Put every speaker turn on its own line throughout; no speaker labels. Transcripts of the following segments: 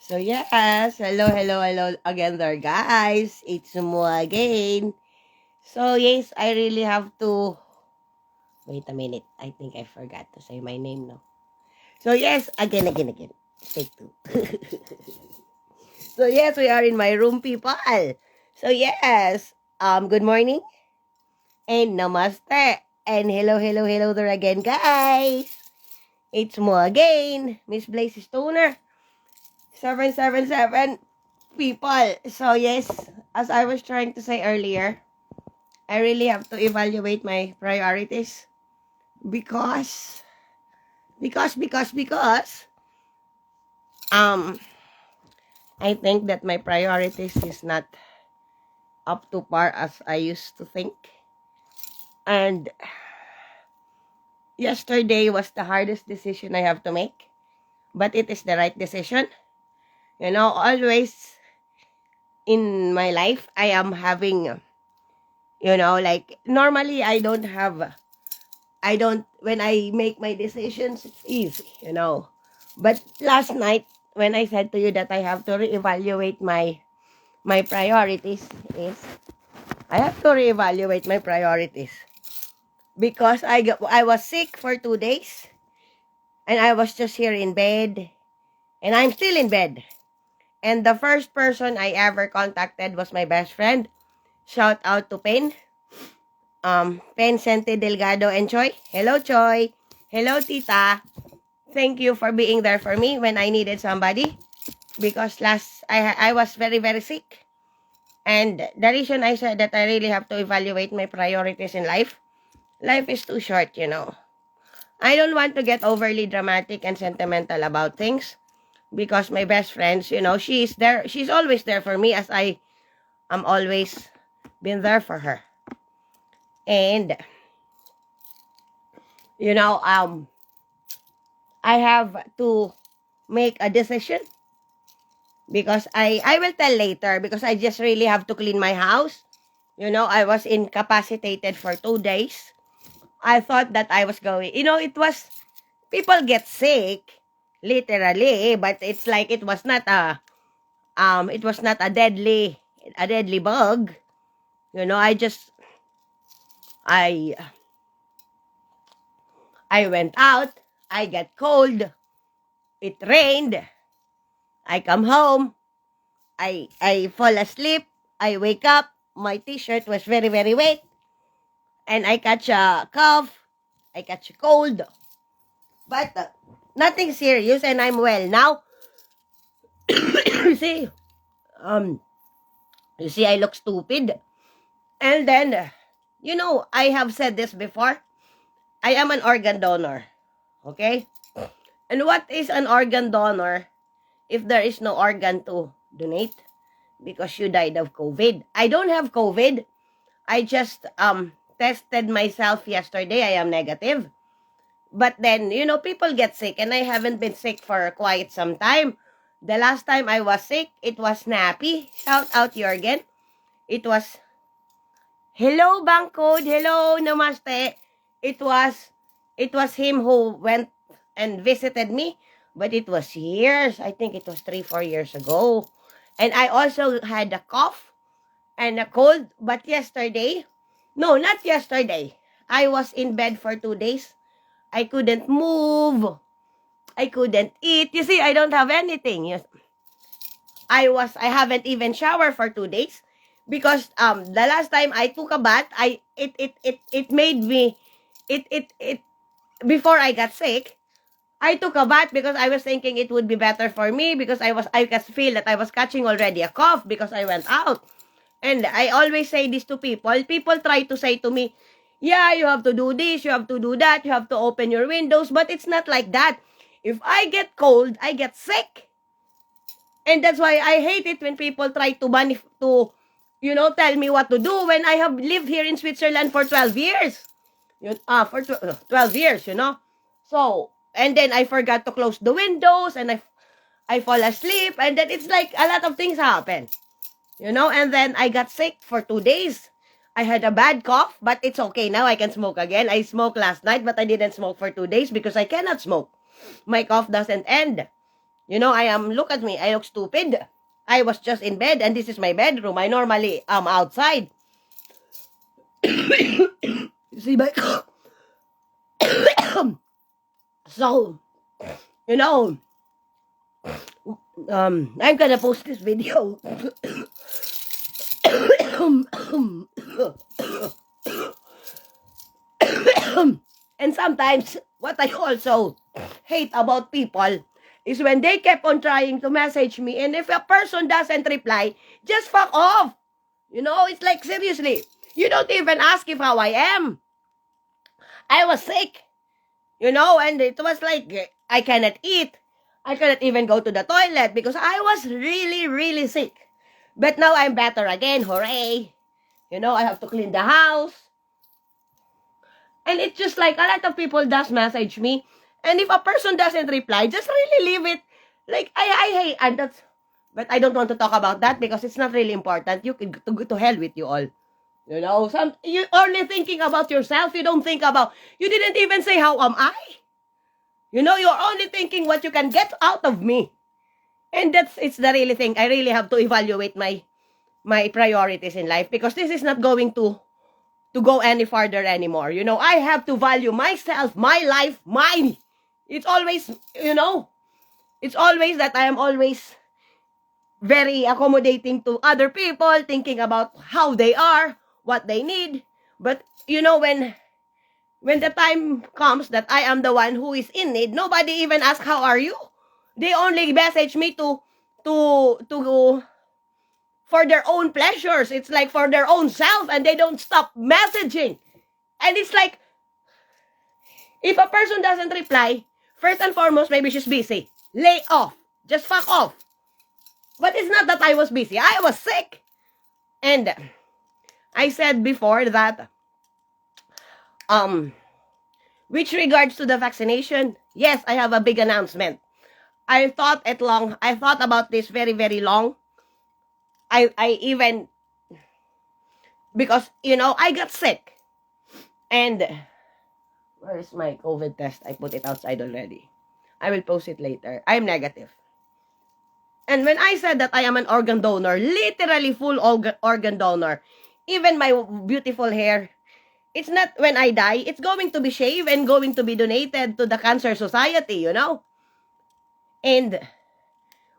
So yes, hello again there guys. It's mo again. So yes, I really have to wait a minute. I think I forgot to say my name now. So yes, again. Take two. So yes, we are in my room, people. So yes, good morning and namaste and hello there again, guys. It's mo again, Miss Blaze Stoner. 777 people. So yes, as I was trying to say earlier, I really have to evaluate my priorities because um I think that my priorities is not up to par as I used to think. And yesterday was the hardest decision I have to make, but it is the right decision. You know, always in my life I am having, like normally when I make my decisions, it's easy. But last night, when I said to you that I have to reevaluate my priorities, is I have to reevaluate my priorities because I was sick for 2 days and I was just here in bed and I'm still in bed. And the first person I ever contacted was my best friend. Shout out to Pen. Pen Sente Delgado and Choi. Hello, Choi. Hello, Tita. Thank you for being there for me when I needed somebody. Because I was very, very sick. And the reason I said that I really have to evaluate my priorities in life is too short, I don't want to get overly dramatic and sentimental about things. Because my best friends, she's there. She's always there for me as I am always been there for her. And, I have to make a decision because I will tell later because I just really have to clean my house. I was incapacitated for 2 days. I thought that I was going, people get sick, literally, but it's like it was not a deadly bug. I went out, I get cold, it rained, I come home, I fall asleep, I wake up, my t-shirt was very, very wet, and I catch a cough, I catch a cold, but nothing serious, and I'm well now. you see, I look stupid, and then, I have said this before, I am an organ donor, okay? And what is an organ donor if there is no organ to donate? Because you died of COVID. I don't have COVID. I just tested myself yesterday. I am negative. But then, people get sick and I haven't been sick for quite some time. The last time I was sick, it was snappy. Shout out Jorgen. It was, hello bank code, hello namaste. It was him who went and visited me. But it was years. I think it was 3-4 years ago. And I also had a cough and a cold. But not yesterday. I was in bed for 2 days. I couldn't move. I couldn't eat. You see, I don't have anything. I haven't even showered for 2 days. Because the last time I took a bath, it made me before I got sick, I took a bath because I was thinking it would be better for me because I could feel that I was catching already a cough because I went out. And I always say this to people. People try to say to me, yeah, you have to do this, you have to do that, you have to open your windows, but it's not like that. If I get cold, I get sick. And that's why I hate it when people try to tell me what to do when I have lived here in Switzerland for 12 years. For 12 years, So, and then I forgot to close the windows and I fall asleep and then it's like a lot of things happen. And then I got sick for 2 days. I had a bad cough, but it's okay now. I can smoke again. I smoked last night, but I didn't smoke for 2 days because I cannot smoke. My cough doesn't end. You know, look at me, I look stupid. I was just in bed, and this is my bedroom. I normally am outside. See my... So, you know, I'm gonna post this video. And sometimes, what I also hate about people is when they kept on trying to message me, and if a person doesn't reply, just fuck off. You know, it's like, seriously, you don't even ask if how I am. I was sick, you know, and it was like, I cannot eat. I cannot even go to the toilet because I was really, really sick. But now I'm better again, hooray. You know, I have to clean the house. And it's just like, a lot of people does message me. And if a person doesn't reply, just really leave it. Like, I hate, and that's, but I don't want to talk about that because it's not really important. You can go to hell with you all. You know, you're only thinking about yourself. You don't think about, you didn't even say, how am I? You know, you're only thinking what you can get out of me. And it's the really thing. I really have to evaluate my priorities in life, because this is not going to go any farther anymore. You know, I have to value myself, my life, mine. It's always, you know, it's always that I am always very accommodating to other people, thinking about how they are, what they need. But, you know, when the time comes that I am the one who is in need, nobody even asks, how are you? They only message me to for their own pleasures. It's like for their own self, and they don't stop messaging. And it's like, if a person doesn't reply, first and foremost, maybe she's busy. Lay off. Just fuck off. But it's not that I was busy. I was sick. And I said before that, with regards to the vaccination, yes, I have a big announcement. I thought about this very, very long. I even, because, you know, I got sick. And where is my COVID test? I put it outside already. I will post it later. I am negative. And when I said that I am an organ donor, literally full organ donor, even my beautiful hair, it's not, when I die, it's going to be shaved and going to be donated to the Cancer Society, you know? And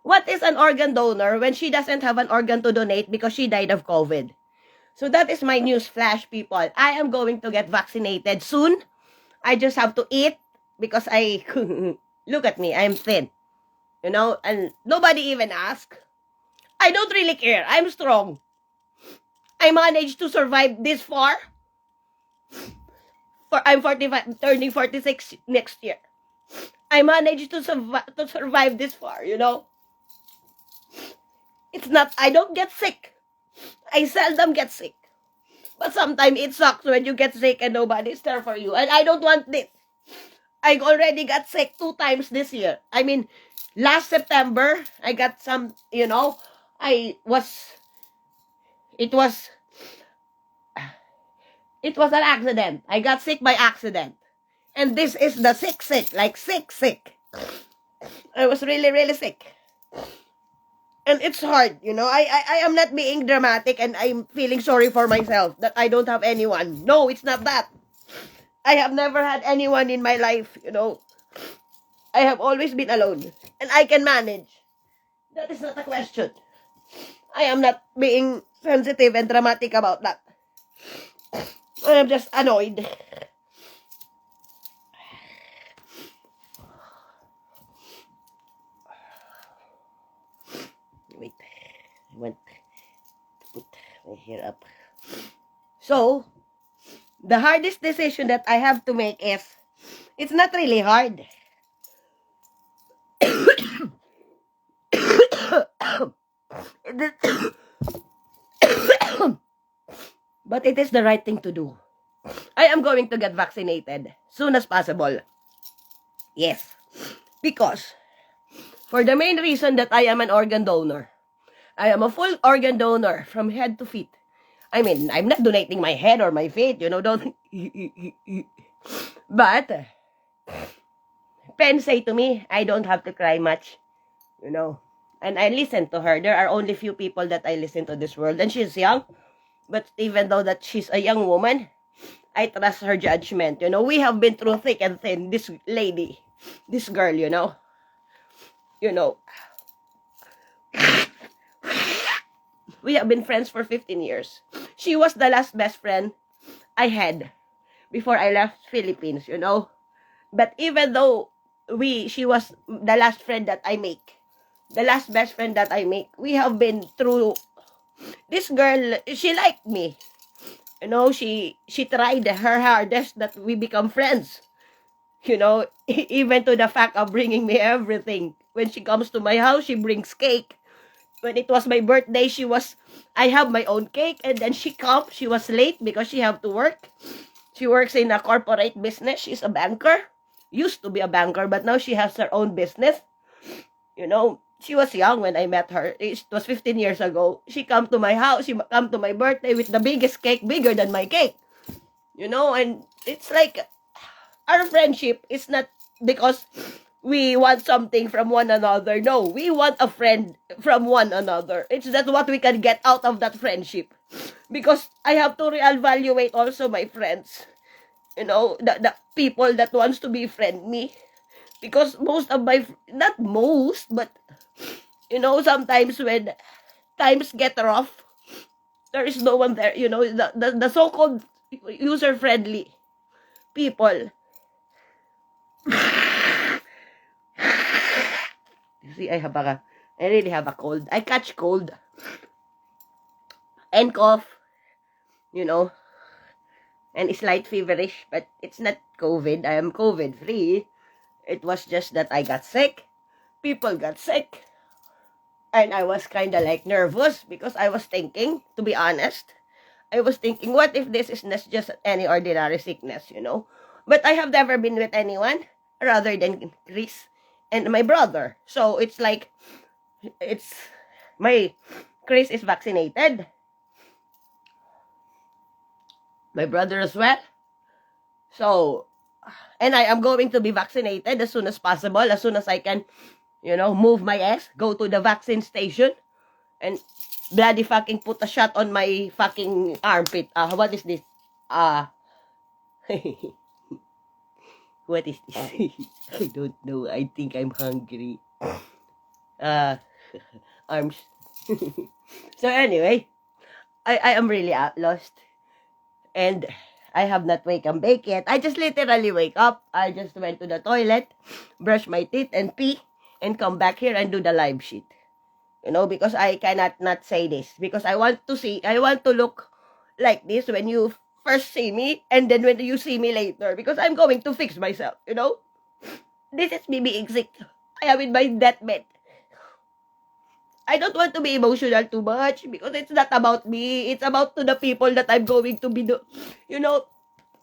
what is an organ donor when she doesn't have an organ to donate because she died of COVID? So that is my news flash, people. I am going to get vaccinated soon. I just have to eat because look at me, I'm thin. You know, and nobody even asked. I don't really care. I'm strong. I managed to survive this far. I'm 45, turning 46 next year. I managed to survive this far, you know. It's not, I don't get sick. I seldom get sick. But sometimes it sucks when you get sick and nobody's there for you. And I don't want this. I already got sick 2 times this year. I mean, last September, I got some, you know, it was an accident. I got sick by accident. And this is the sick, like sick. I was really, really sick. And it's hard, you know. I am not being dramatic, and I'm feeling sorry for myself that I don't have anyone. No, it's not that. I have never had anyone in my life, you know. I have always been alone. And I can manage. That is not a question. I am not being sensitive and dramatic about that. I am just annoyed. Wait. I want to put my hair up. So, the hardest decision that I have to make is, it's not really hard. But it is the right thing to do. I am going to get vaccinated soon as possible. Yes. Because, for the main reason that I am an organ donor. I am a full organ donor from head to feet. I mean, I'm not donating my head or my feet, you know, don't. But, Pen say to me, I don't have to cry much. you know. And I listen to her. There are only few people that I listen to this world. And she's young. But even though that she's a young woman, I trust her judgment. You know, we have been through thick and thin. This lady, this girl, you know. You know, we have been friends for 15 years. She was the last best friend I had before I left Philippines, you know. But even though she was the last friend that I make, the last best friend that I make, we have been through. This girl, she liked me. You know, she tried her hardest that we become friends. You know, even to the fact of bringing me everything. When she comes to my house, she brings cake. When it was my birthday, I have my own cake, and then she was late because she have to work. She works in a corporate business. She's a banker. Used to be a banker, but now she has her own business. You know, she was young when I met her. It was 15 years ago. She come to my house. She come to my birthday with the biggest cake, bigger than my cake. You know, and it's like our friendship is not because we want something from one another. No, we want a friend from one another. It's that what we can get out of that friendship. Because I have to reevaluate also my friends. You know, the people that wants to befriend me. Because most of my, not most, but, you know, sometimes when times get rough, there is no one there. You know, the so-called user-friendly people. You see, I really have a cold. I catch cold. And cough. You know. And slight feverish. But it's not COVID. I am COVID-free. It was just that I got sick. People got sick. And I was kind of like nervous because I was thinking, to be honest, I was thinking, what if this is not just any ordinary sickness, you know? But I have never been with anyone rather than Chris and my brother. So it's like, Chris is vaccinated. My brother as well. So, and I am going to be vaccinated as soon as possible, as soon as I can, you know, move my ass, go to the vaccine station, and bloody fucking put a shot on my fucking armpit. What is this? What is this? I don't know. I think I'm hungry. Arms. So anyway, I am really lost. And I have not wake and bake yet. I just literally wake up. I just went to the toilet, brush my teeth and pee, and come back here and do the live sheet. You know, because I cannot not say this. Because I want to look like this when you first see me, and then when you see me later. Because I'm going to fix myself, you know. This is me being sick. I am in my deathbed. I don't want to be emotional too much because it's not about me. It's about to the people that I'm going to be, you know.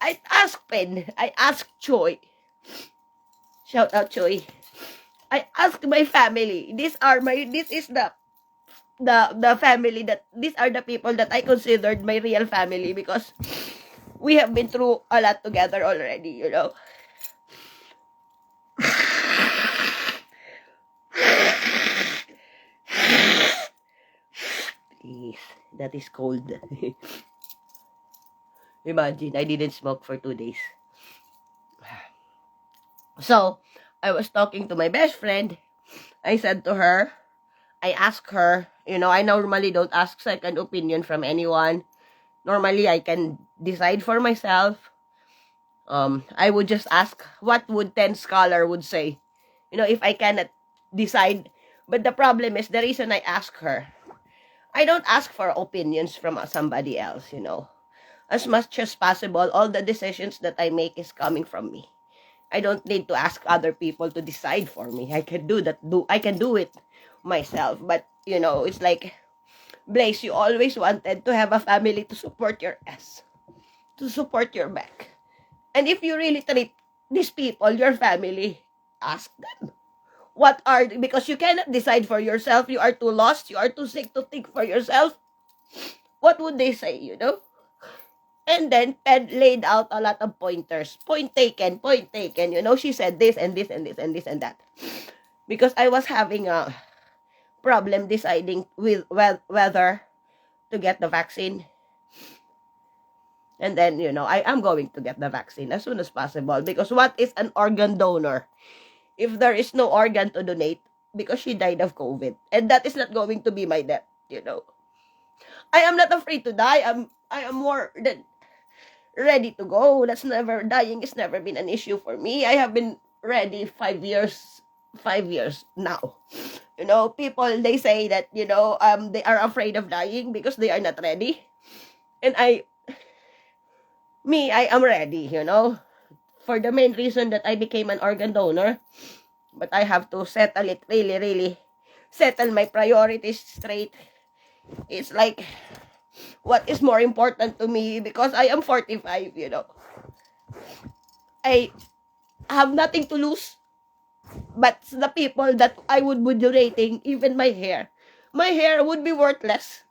I ask Pen. I ask Choi. Shout out Choi. I ask my family. This is the family these are the people that I considered my real family because we have been through a lot together already, you know. Please, that is cold. Imagine, I didn't smoke for 2 days. So, I was talking to my best friend. I said to her, I asked her, you know, I normally don't ask second opinion from anyone. Normally, I can decide for myself. I would just ask, what would 10 scholar would say? You know, if I cannot decide. But the problem is, the reason I ask her, I don't ask for opinions from somebody else, you know. As much as possible, all the decisions that I make is coming from me. I don't need to ask other people to decide for me. I can do it myself. But, you know, it's like, Blaze, you always wanted to have a family to support your ass. To support your back. And if you really treat these people, your family, ask them. Because you cannot decide for yourself. You are too lost. You are too sick to think for yourself. What would they say, you know? And then Pen laid out a lot of pointers. Point taken. You know, she said this and this and this and this and that. because I was having a problem deciding with whether to get the vaccine. And then, I am going to get the vaccine as soon as possible, because what is an organ donor if there is no organ to donate, because she died of COVID, and that is not going to be my death. I am not afraid to die. I am more than ready to go. Dying has never been an issue for me. I have been ready 5 years now. People, they say that, they are afraid of dying because they are not ready. And I am ready, for the main reason that I became an organ donor. But I have to settle it, really, really settle my priorities straight. It's like, what is more important to me, because I am 45, I have nothing to lose but the people that I would be donating, even my hair. My hair would be worthless,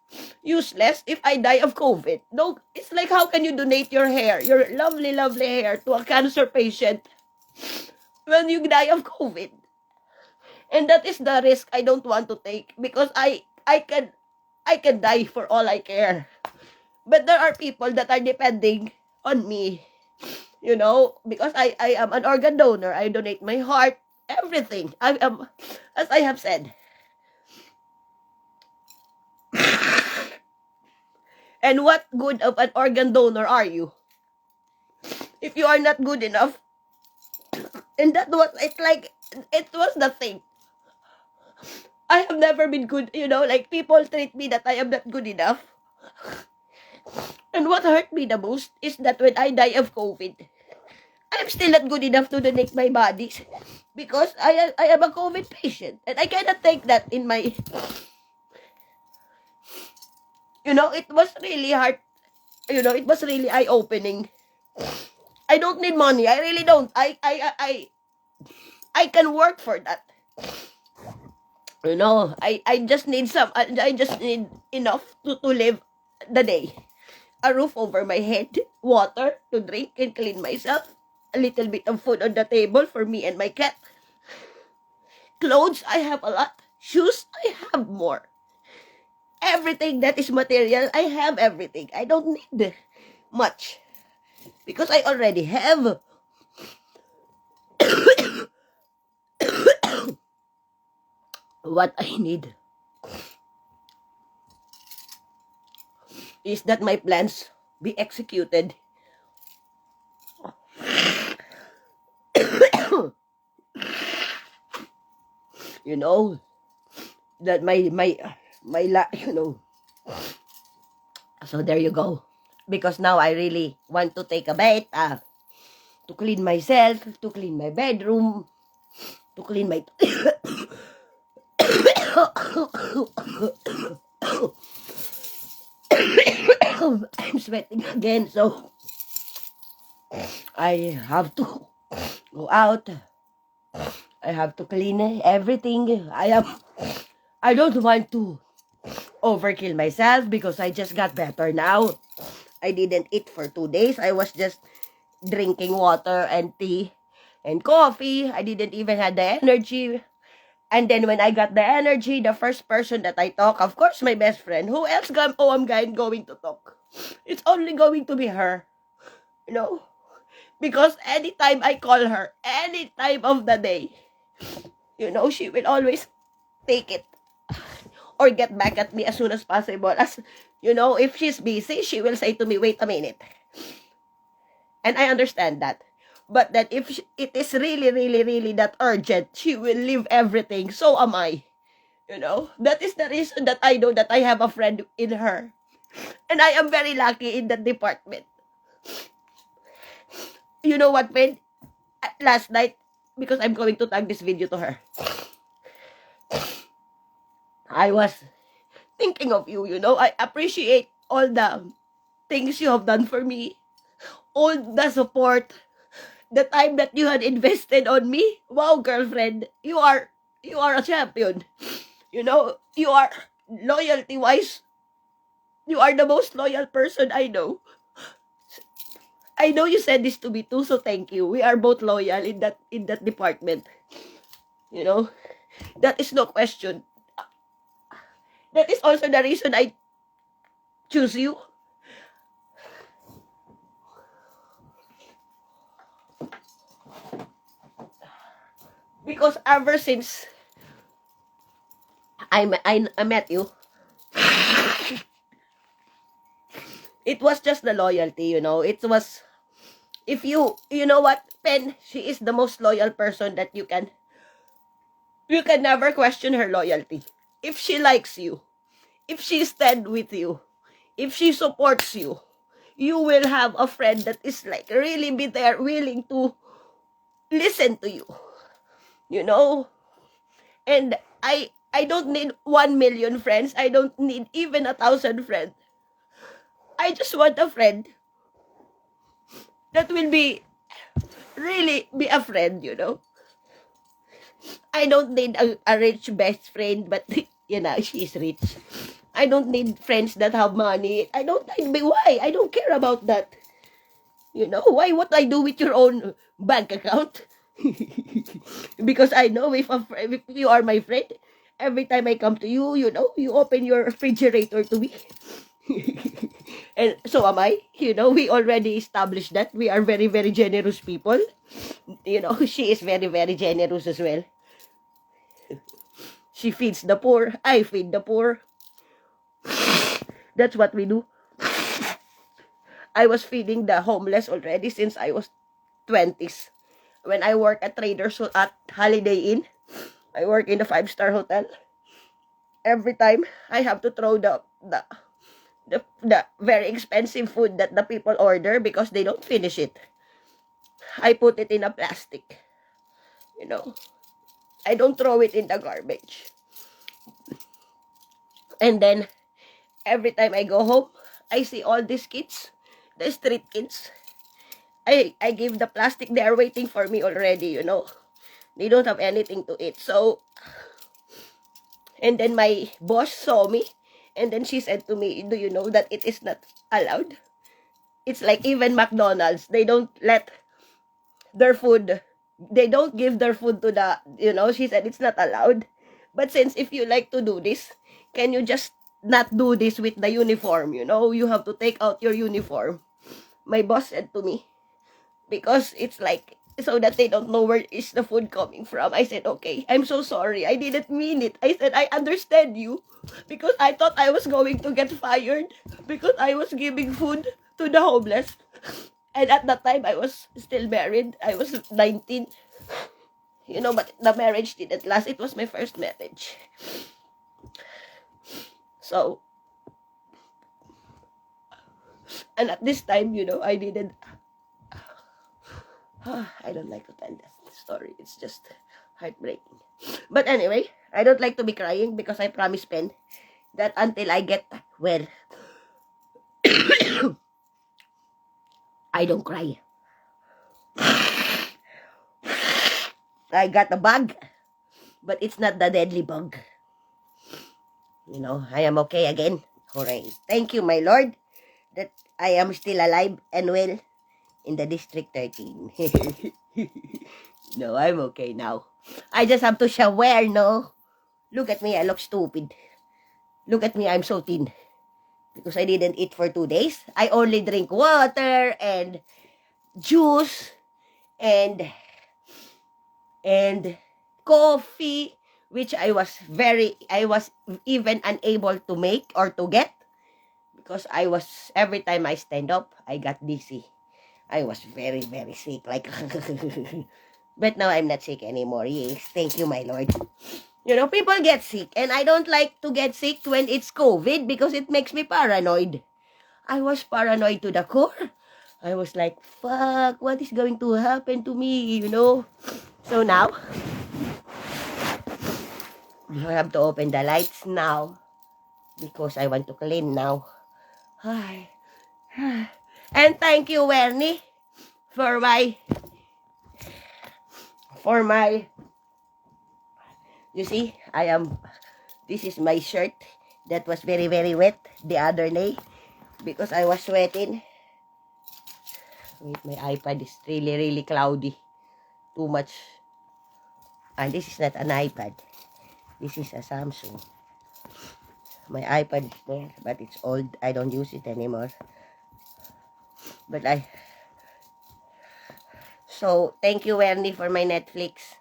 useless, if I die of COVID. No, it's like, how can you donate your hair, your lovely, lovely hair, to a cancer patient when you die of COVID? And that is the risk I don't want to take, because I can die for all I care. But there are people that are depending on me, because I am an organ donor. I donate my heart, everything. I am, as I have said. And what good of an organ donor are you if you are not good enough? And that was it was the thing. I have never been good, like, people treat me that I am not good enough. And what hurt me the most is that when I die of COVID, I'm still not good enough to donate my body, because I am a COVID patient, and I cannot take that in my, it was really hard, it was really eye-opening. I don't need money. I really don't. I can work for that. I just need I just need enough to live the day. A roof over my head, water to drink and clean myself, a little bit of food on the table for me and my cat. Clothes, I have a lot. Shoes, I have more. Everything that is material, I have everything. I don't need much, because I already have. What I need is that my plans be executed. That so there you go. Because now I really want to take a bath, to clean myself, to clean my bedroom, to clean my I'm sweating again, so I have to go out. I have to clean everything. I don't want to overkill myself, because I just got better now. I didn't eat for 2 days. I was just drinking water and tea and coffee. I didn't even have the energy. And then when I got the energy, the first person that I talk, of course, my best friend. Who else I'm going to talk? It's only going to be her. Because anytime I call her, any time of the day, she will always take it or get back at me as soon as possible. As if she's busy, she will say to me, wait a minute. And I understand that. But that if it is really, really, really that urgent, she will leave everything. So am I. That is the reason that I know that I have a friend in her. And I am very lucky in that department. You know what, Ben? Last night, because I'm going to tag this video to her, I was thinking of you, I appreciate all the things you have done for me. All the support, the time that you had invested on me. Wow, girlfriend, you are a champion. You are loyalty-wise. You are the most loyal person I know. I know you said this to me too, so thank you. We are both loyal in that department. That is no question. That is also the reason I choose you. Because ever since I met you, it was just the loyalty, you know. It was, if you know what, Pen, she is the most loyal person that you can never question her loyalty. If she likes you, if she stand with you, if she supports you, you will have a friend that is like really be there, willing to listen to you, you know. And I don't need 1 million friends. I don't need even 1,000 friends. I just want a friend that will be really be a friend, you know. I don't need a rich best friend, but you know, she's rich. I don't need friends that have money. I don't need, why? I don't care about that. You know, why what I do with your own bank account? Because I know if you are my friend, every time I come to you, you know, you open your refrigerator to me. And so am I. You know, we already established that we are very, very generous people. You know, she is very, very generous as well. She feeds the poor. I feed the poor. That's what we do. I was feeding the homeless already since I was 20s. When I work at Traders at Holiday Inn, I work in the 5-star hotel. Every time I have to throw the very expensive food that the people order because they don't finish it. I put it in a plastic. You know, I don't throw it in the garbage. And then every time I go home, I see all these kids, the street kids. I give the plastic. They are waiting for me already, you know. They don't have anything to eat. So, and then my boss saw me, and then she said to me, do you know that it is not allowed? It's like even McDonald's, they don't let their food, they don't give their food to the, you know, she said it's not allowed. But since if you like to do this, can you just not do this with the uniform, you know? You have to take out your uniform. My boss said to me, because it's like, so that they don't know where is the food coming from. I said, okay, I'm so sorry. I didn't mean it. I said, I understand you. Because I thought I was going to get fired. Because I was giving food to the homeless. And at that time, I was still married. I was 19. You know, but the marriage didn't last. It was my first marriage. So, and at this time, you know, I didn't, I don't like to tell that story. It's just heartbreaking. But anyway, I don't like to be crying because I promised Pen that until I get well, I don't cry. I got a bug, but it's not the deadly bug. You know, I am okay again. Hooray. Thank you, my Lord, that I am still alive and well in the District 13. No, I'm okay now. I just have to shower, no? Look at me, I look stupid. Look at me, I'm so thin. Because I didn't eat for 2 days. I only drink water and juice and coffee, which I was even unable to make or to get. Because every time I stand up, I got dizzy. I was very, very sick. Like, but now I'm not sick anymore. Yes, thank you, my Lord. You know, people get sick, and I don't like to get sick when it's COVID because it makes me paranoid. I was paranoid to the core. I was like, fuck, what is going to happen to me, you know? So now, I have to open the lights now because I want to clean now. And thank you, Wernie, for my, you see, this is my shirt that was very, very wet the other day because I was sweating. Wait, my iPad is really, really cloudy. Too much. And this is not an iPad. This is a Samsung. My iPad is there, but it's old. I don't use it anymore. But so thank you, Wendy, for my Netflix.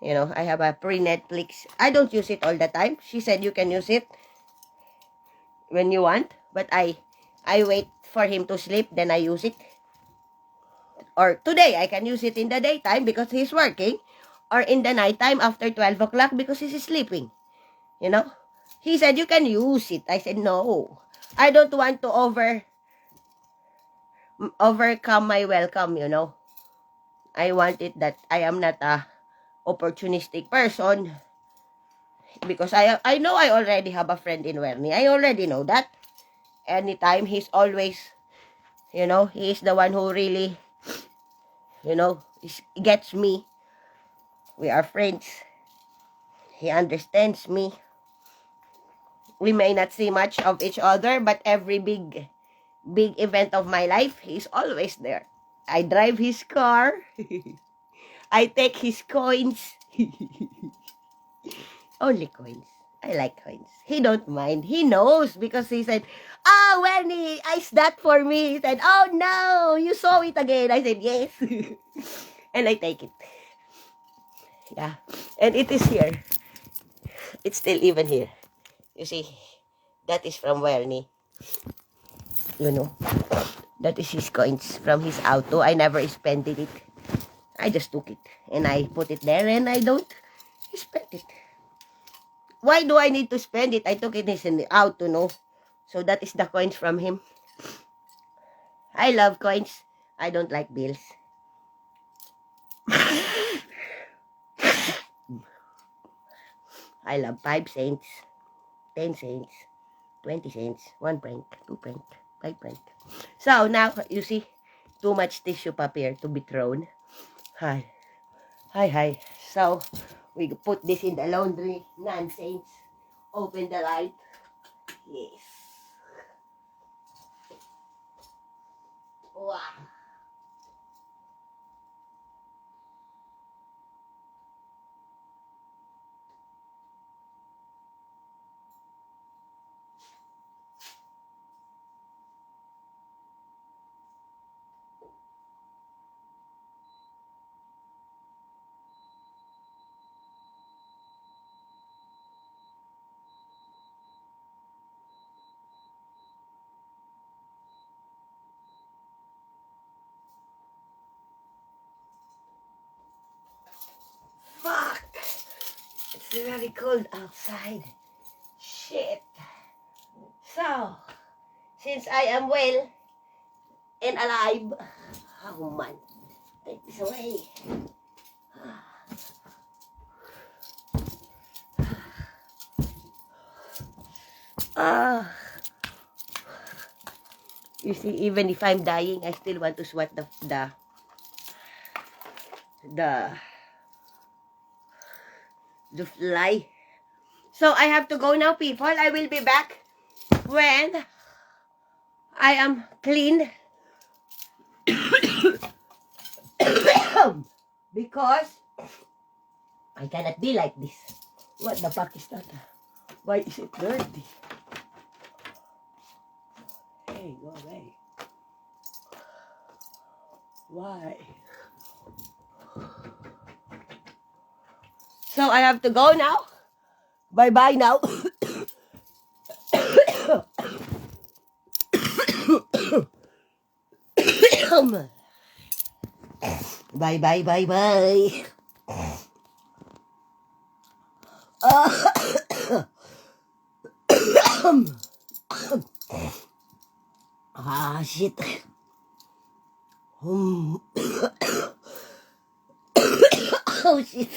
You know, I have a pre-Netflix. I don't use it all the time. She said you can use it when you want, but I wait for him to sleep, then I use it. Or today, I can use it in the daytime because he's working, or in the nighttime after 12 o'clock because he's sleeping. You know? He said, you can use it. I said, no. I don't want to overcome my welcome, you know. I want it that I am not a opportunistic person because I know I already have a friend in Werni. I already know that. Anytime, he's always, you know, he is the one who really, you know, gets me. We are friends. He understands me. We may not see much of each other, but every big event of my life, he's always there. I drive his car. I take his coins. Only coins. I like coins. He don't mind. He knows because he said, Wendy, ice that for me. He said, oh no, you saw it again. I said, yes. And I take it. Yeah. And it is here. It's still even here. You see, that is from Werni. You know, that is his coins from his auto. I never spent it. I just took it and I put it there and I don't spend it. Why do I need to spend it? I took it in the auto, no? So that is the coins from him. I love coins. I don't like bills. I love 5 cents, 10 cents, 20 cents, 1 franc, 2 franc, 5 franc. So now, you see, too much tissue paper to be thrown. Hi. So, we put this in the laundry. Nonsense. Open the light. Yes. Wow. Fuck! It's very cold outside. Shit. So, since I am well and alive, oh man, take this away. You see, even if I'm dying, I still want to sweat the fly. So I have to go now, people. I will be back when I am clean. Because I cannot be like this. What the fuck is that? Why is it dirty? Hey, go away. Why? So I have to go now. Bye-bye now. Bye. Shit. Oh, shit.